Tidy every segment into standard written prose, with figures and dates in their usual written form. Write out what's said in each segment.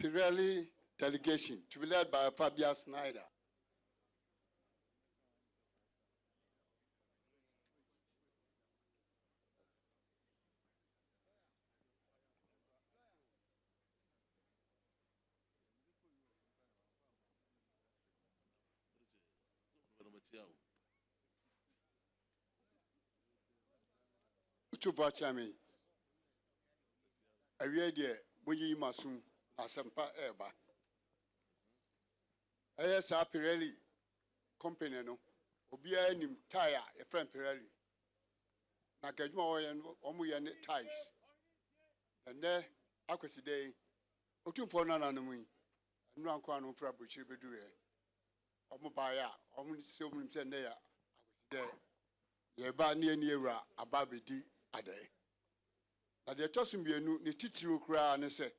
Pirelli delegation to be led by Fabian Snyder. To watch me. I read here, Muyi Masum, Asampa Eba. Yes, Pirelli company, no. Obia nim tire, a friend Pirelli. Nakajmo and Omuyan ties. And there, I could see day. Otum for none on me. No one can for which you do it. Omobaya, so many send there. I was there. Yeba near a baby D a day. Na de tosun bienu ne titiri okura ne se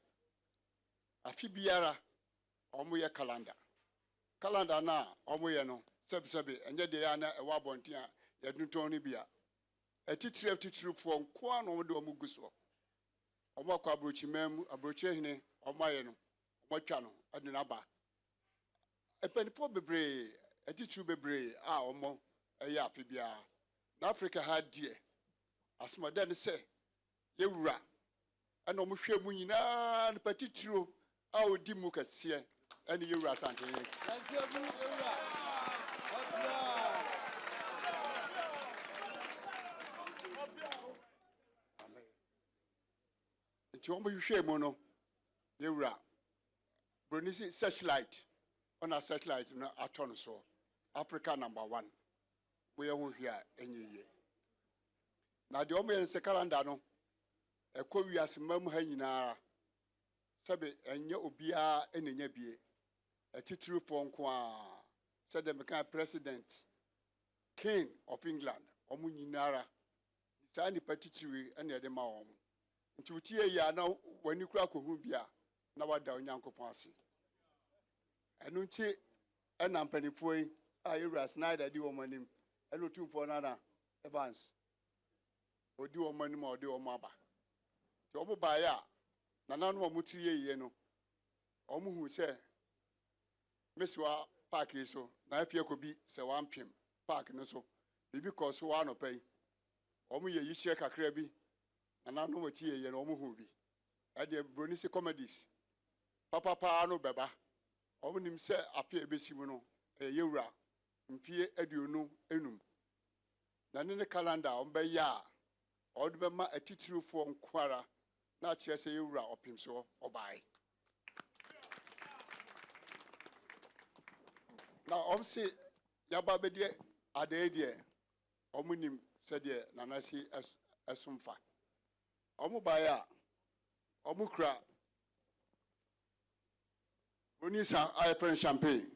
afibiara omoye calendar na omoye no sebsebe enye de ya na ewa bonten a yedunton ne bia atitiri fo nko an omde omuguso omakwa abrochimam abrochehene omaye no omotwa no ade na ba epenifo bebre atitiri bebre a omo eye afibia na Africa ha die asmode ne se yewura ana omuhwe mu nyina ne patitiro a odi mu kase ana yewura Asantehene nti omuhwe mu no yewura bronisi searchlight ona searchlight no aton so Africa #1 we hu hwia enyeye na de omo se calendar no ekowi asemam ha nyina sabe enye obia enenya bie atitiri fo nko a said the president king of England omu nyinara sa ni patitiri ene de ma omu nti utie ya na wani kura ko hu bia na wada onyankopon ase enu nti ena mpanifo yi a Yewura Snyder di womanim enu tumfo na Evans odi womanim odi womaba ti obo ba ya na nanu omutiri ye no omuhu se meswa park so na afie ko bi se wampem park no so bibi ko so wa no pai omu ye yichire kakra bi na nanu wati ye no omuhu bi ade broni se comedies papa no beba omu nim se apia ebesimu no Yewura mfie aduonu enum na ne calendar ombe ya odbe ma atitirufo nkwara na kire se Yewura opim so obai na omsi yaba bedie adedie omunim se de nanasi esumfa omubaya omukra onisa ayefren champagne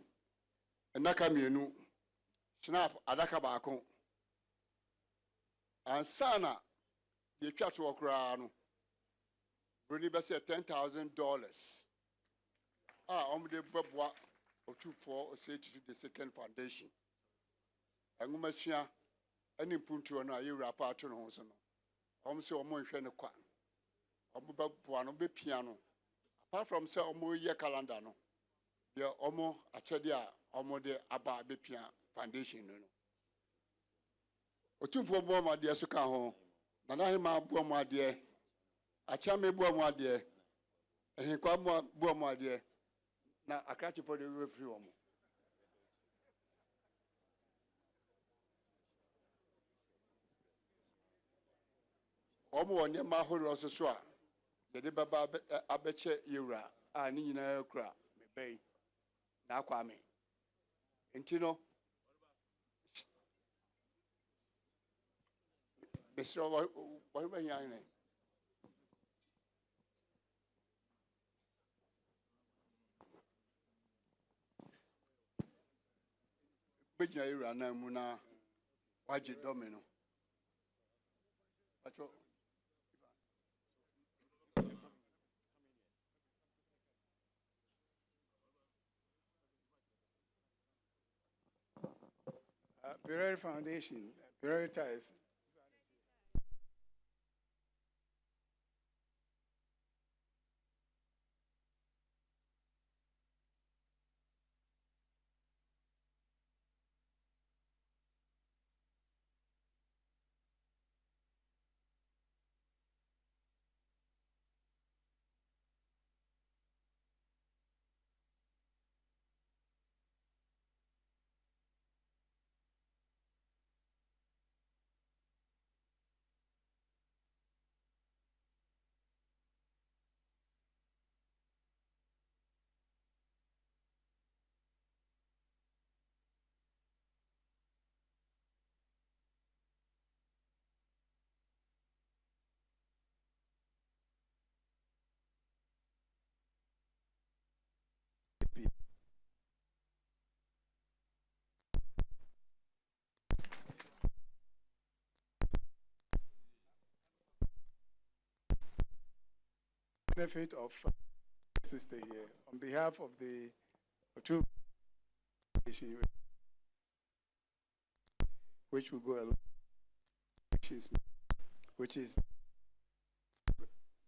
enaka mienu snap adaka baako ansana de twato okra no broni be say $10,000 omde beboa otufo say to the second foundation engumasua ani puntuo no Yewura pa ato no ho so no say omo hwe ne kwa omo beboa no be pia no apart from say omo ye calendar no de omo achede a omo de aba be pia foundation no otufo bo ma de so ka ho na na hema bo ma de acha me bo ma de ehikwa bo ma de na akrachi for the free omo wonye ma horo so a de de baba abeche Yewura a ni nyina kura me bai na akwa me ntino besro wa ba yan ne bejina Yewura na mu na waje domino patro Pirelli Foundation prioritize benefit of sister here, on behalf of the two foundation, which will go along, which is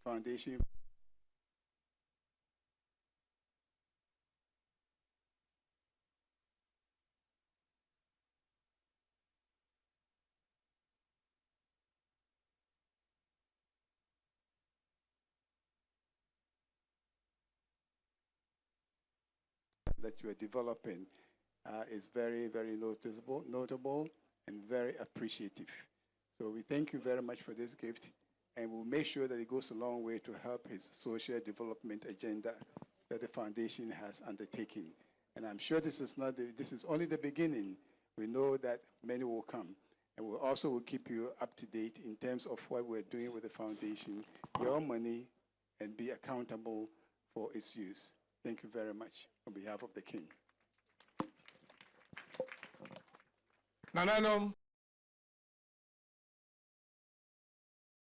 foundation that you are developing is very, very notable, and very appreciative. So we thank you very much for this gift, and we'll make sure that it goes a long way to help his social development agenda that the foundation has undertaken. And I'm sure this is only the beginning. We know that many will come, and we also will keep you up to date in terms of what we're doing with the foundation, your money, and be accountable for its use. Thank you very much on behalf of the King. Nananom,